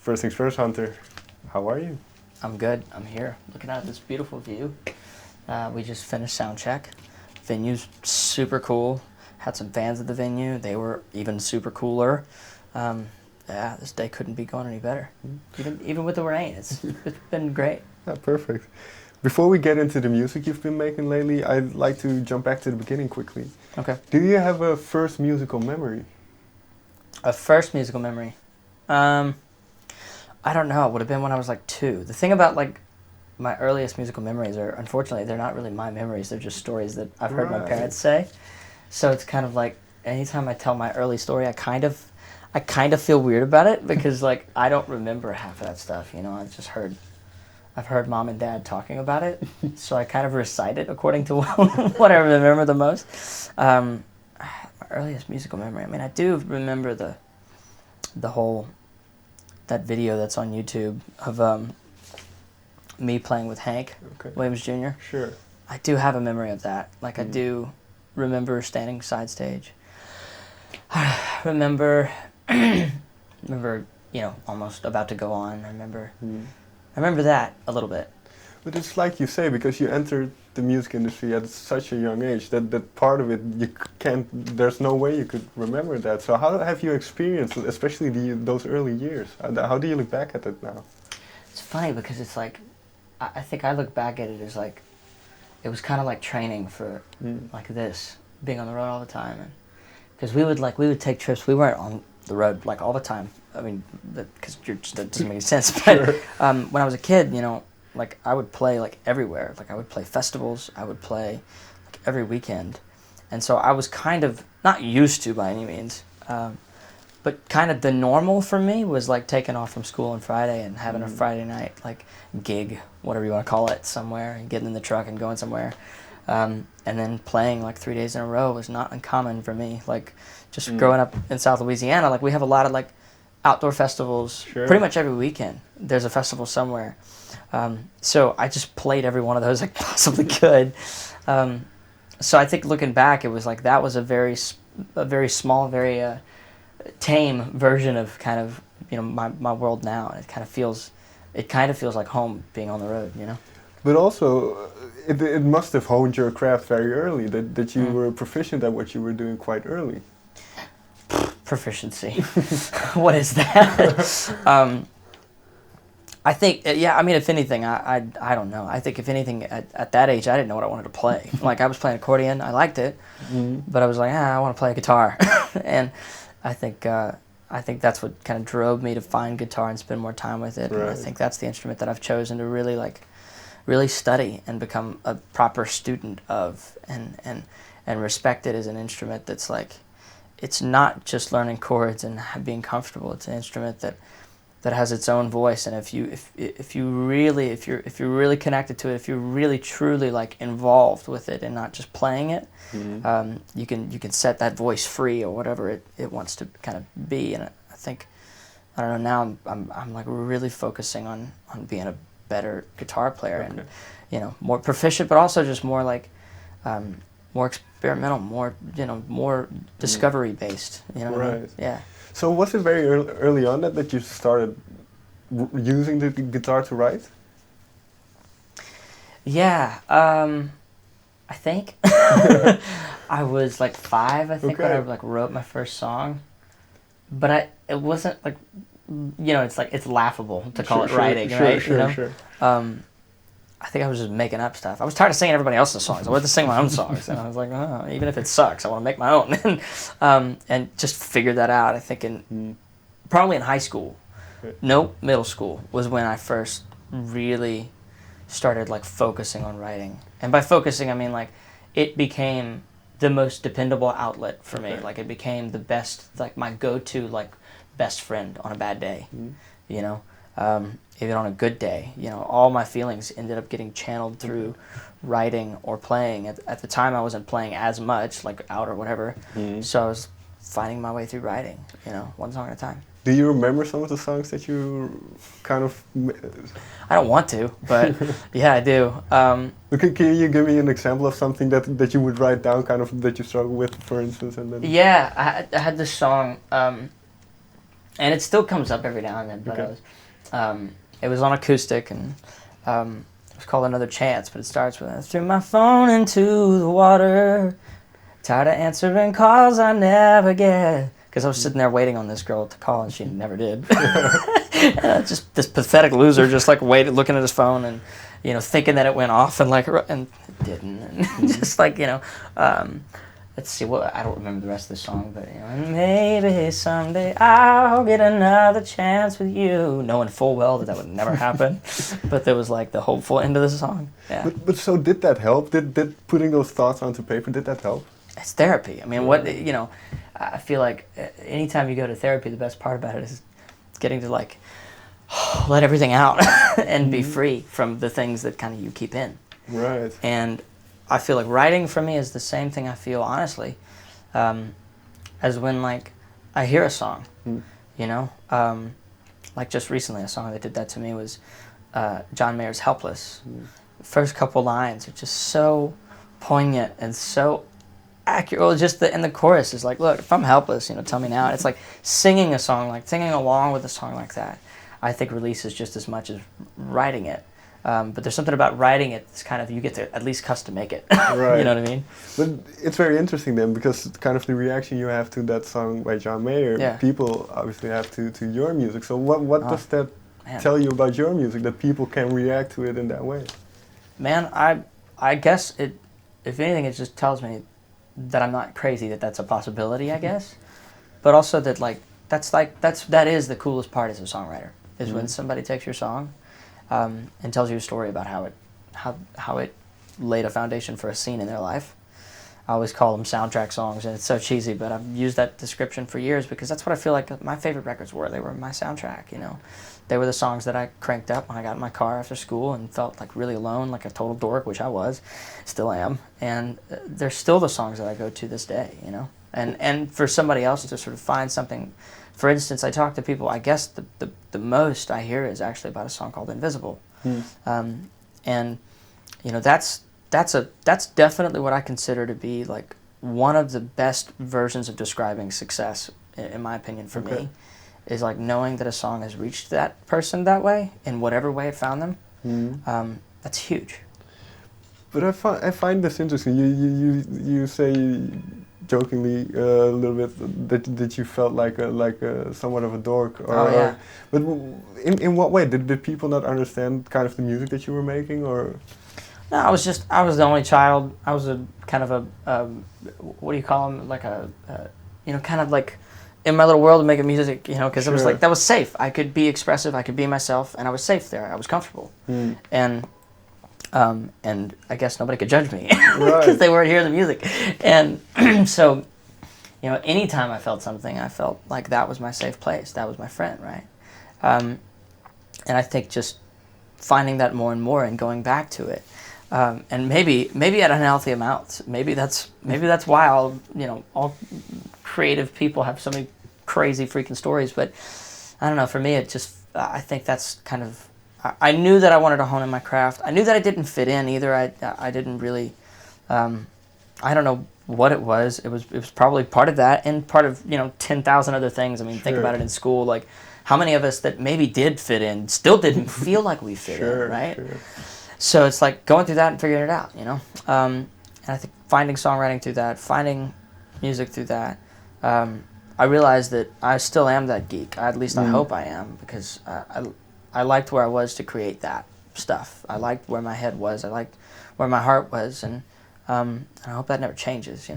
First things first, Hunter, how are you? I'm good. I'm here, looking out at this beautiful view. We just finished sound check. Venue's super cool. Had some fans at the venue. They were even super cooler. Yeah, this day couldn't be going any better. Even with the rain, it's been great. Yeah, perfect. Before we get into the music you've been making lately, I'd like to jump back to the beginning quickly. Okay. Do you have a first musical memory? A first musical memory? I don't know. It would have been when I was like 2. The thing about like my earliest musical memories are, unfortunately, they're not really my memories. They're just stories that I've heard my parents say. So it's kind of like anytime I tell my early story, I kind of feel weird about it because like I don't remember half of that stuff. You know, I've heard mom and dad talking about it, so I kind of recite it according to what I remember the most. My earliest musical memory. I mean, I do remember the whole that video that's on YouTube of me playing with Hank Williams Jr. Sure. I do have a memory of that. Like I do remember standing side stage. remember, almost about to go on. I remember that a little bit. But it's like you say, because you entered the music industry at such a young age, that part of it, there's no way you could remember that. So how have you experienced, especially those early years? How do you look back at it now? It's funny because it's like, I think I look back at it as like, it was kind of like training for like this, being on the road all the time. Because we would take trips, we weren't on the road like all the time. I mean, because that doesn't make any sense. But Sure. When I was a kid, like I would play like everywhere. Like I would play festivals. I would play like every weekend, and so I was kind of not used to by any means, but kind of the normal for me was like taking off from school on Friday and having a Friday night like gig, whatever you want to call it, somewhere, and getting in the truck and going somewhere, and then playing like 3 days in a row was not uncommon for me. Like just growing up in South Louisiana, like we have a lot of like outdoor festivals. Sure. Pretty much every weekend there's a festival somewhere. So I just played every one of those I possibly could. So I think looking back, it was like that was a very small, very tame version of kind of my world now, and it kind of feels like home being on the road, But also, it must have honed your craft very early, that you were proficient at what you were doing quite early. Proficiency. What is that? I think, yeah, I mean, if anything, I don't know. I think if anything, at that age, I didn't know what I wanted to play. Like, I was playing accordion, I liked it, but I was like, I want to play a guitar. And I think that's what kind of drove me to find guitar and spend more time with it. Right. And I think that's the instrument that I've chosen to really study and become a proper student of, and respect it as an instrument that's like, it's not just learning chords and being comfortable. It's an instrument that has its own voice, and if you're really connected to it, if you're really truly like involved with it and not just playing it, you can set that voice free or whatever it wants to kind of be. And I think, I don't know, now I'm like really focusing on being a better guitar player and more proficient, but also just more like more experimental, more discovery based. Right. Yeah. So was it very early on that you started using the guitar to write? Yeah, I think I was like 5. I think when I like wrote my first song, but it wasn't like it's like it's laughable to call it writing, right? Sure. I think I was just making up stuff. I was tired of singing everybody else's songs. I wanted to sing my own songs, and I was like, even if it sucks, I want to make my own, and just figured that out. I think probably in high school, middle school was when I first really started like focusing on writing. And by focusing, I mean like it became the most dependable outlet for me. Like it became the best, like my go-to like best friend on a bad day, even on a good day, all my feelings ended up getting channeled through writing or playing. At the time, I wasn't playing as much, like out or whatever, so I was finding my way through writing, one song at a time. Do you remember some of the songs that you kind of... I don't want to, but yeah, I do. Can you give me an example of something that you would write down, kind of, that you struggle with, for instance? And then... Yeah, I had this song, and it still comes up every now and then. But Okay. it was on acoustic, and it was called Another Chance. But it starts with, "I threw my phone into the water, tired of answering calls I never get." Because I was sitting there waiting on this girl to call, and she never did. Just this pathetic loser, just like waiting, looking at his phone, and thinking that it went off, and and it didn't. And just like let's see, I don't remember the rest of the song, but and maybe someday I'll get another chance with you, knowing full well that would never happen. But there was like the hopeful end of the song. Yeah. But so did that help? Did putting those thoughts onto paper, did that help? It's therapy. I mean, I feel like anytime you go to therapy, the best part about it is getting to like let everything out and be free from the things that kind of you keep in. Right. And I feel like writing for me is the same thing I feel, honestly, as when like I hear a song, like just recently a song that did that to me was John Mayer's Helpless. First couple lines are just so poignant and so accurate. Well, and the chorus is like, look, if I'm helpless, tell me now. It's like singing along with a song like that, I think releases just as much as writing it. But there's something about writing it that's kind of, you get to at least custom make it. Right. You know what I mean? But it's very interesting then, because kind of the reaction you have to that song by John Mayer, people obviously have to your music. So what does that tell you about your music, that people can react to it in that way? Man, I guess if anything, it just tells me that I'm not crazy, that's a possibility, I guess. But also that that is the coolest part as a songwriter, is when somebody takes your song and tells you a story about how it laid a foundation for a scene in their life. I always call them soundtrack songs, and it's so cheesy, but I've used that description for years because that's what I feel like my favorite records were. They were my soundtrack, They were the songs that I cranked up when I got in my car after school and felt like really alone, like a total dork, which I was, still am. And they're still the songs that I go to this day, And for somebody else to sort of find something, for instance, I talk to people, I guess the most I hear is actually about a song called Invisible. And, that's definitely what I consider to be like one of the best versions of describing success, in my opinion, for me. Is like knowing that a song has reached that person that way, in whatever way it found them. That's huge. But I find this interesting. You say jokingly a little bit that you felt like a somewhat of a dork. But in what way did people not understand kind of the music that you were making, or? No, I was the only child. I was a kind of a what do you call them? Like kind of like in my little world of making music, because it was like, that was safe. I could be expressive, I could be myself, and I was safe there. I was comfortable. And I guess nobody could judge me because they weren't hearing the music. And so, anytime I felt something, I felt like that was my safe place. That was my friend, right? And I think just finding that more and more and going back to it. And maybe at unhealthy amounts. Maybe that's why all creative people have so many crazy freaking stories. But I don't know. For me, I think that's kind of. I knew that I wanted to hone in my craft. I knew that I didn't fit in either. I didn't really. I don't know what it was. It was probably part of that and part of 10,000 other things. I mean, think about it in school. Like, how many of us that maybe did fit in still didn't feel like we fit in, right? So it's like going through that and figuring it out, And I think finding songwriting through that, finding music through that, I realized that I still am that geek. At least I hope I am, because I liked where I was to create that stuff. I liked where my head was. I liked where my heart was, and I hope that never changes,